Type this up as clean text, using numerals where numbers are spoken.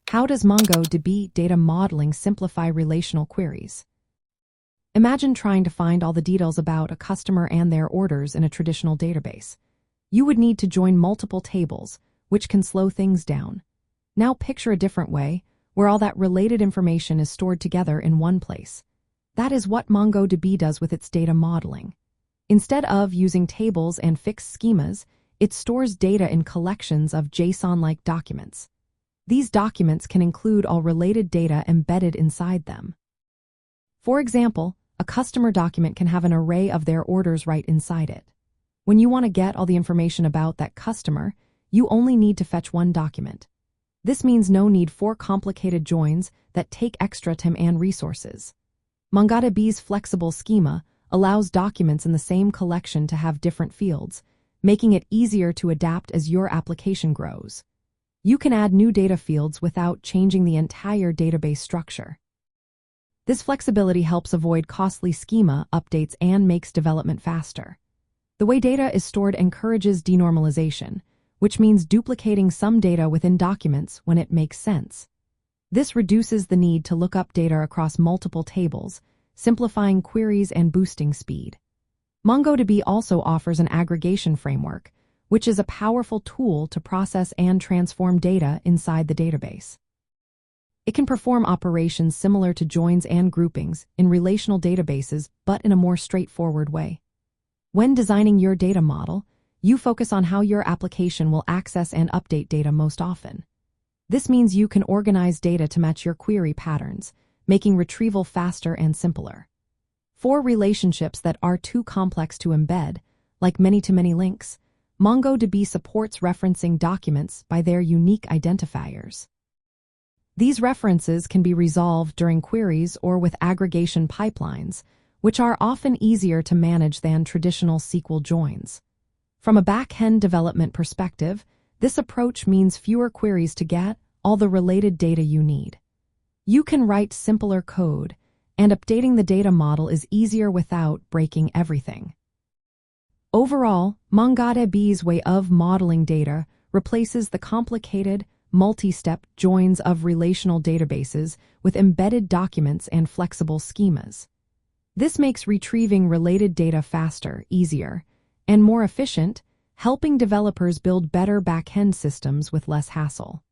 How does MongoDB data modeling simplify relational queries? Imagine trying to find all the details about a customer and their orders in a traditional database. You would need to join multiple tables, which can slow things down. Now picture a different way, where all that related information is stored together in one place. That is what MongoDB does with its data modeling. Instead of using tables and fixed schemas, it stores data in collections of JSON-like documents. These documents can include all related data embedded inside them. For example, a customer document can have an array of their orders right inside it. When you want to get all the information about that customer, you only need to fetch one document. This means no need for complicated joins that take extra time and resources. MongoDB's flexible schema allows documents in the same collection to have different fields, making it easier to adapt as your application grows. You can add new data fields without changing the entire database structure. This flexibility helps avoid costly schema updates and makes development faster. The way data is stored encourages denormalization, which means duplicating some data within documents when it makes sense. This reduces the need to look up data across multiple tables, simplifying queries and boosting speed. MongoDB also offers an aggregation framework, which is a powerful tool to process and transform data inside the database. It can perform operations similar to joins and groupings in relational databases, but in a more straightforward way. When designing your data model, you focus on how your application will access and update data most often. This means you can organize data to match your query patterns, making retrieval faster and simpler. For relationships that are too complex to embed, like many-to-many links, MongoDB supports referencing documents by their unique identifiers. These references can be resolved during queries or with aggregation pipelines, which are often easier to manage than traditional SQL joins. From a backend development perspective, this approach means fewer queries to get all the related data you need. You can write simpler code, and updating the data model is easier without breaking everything. Overall, MongoDB's way of modeling data replaces the complicated, multi-step joins of relational databases with embedded documents and flexible schemas. This makes retrieving related data faster, easier, and more efficient, helping developers build better back-end systems with less hassle.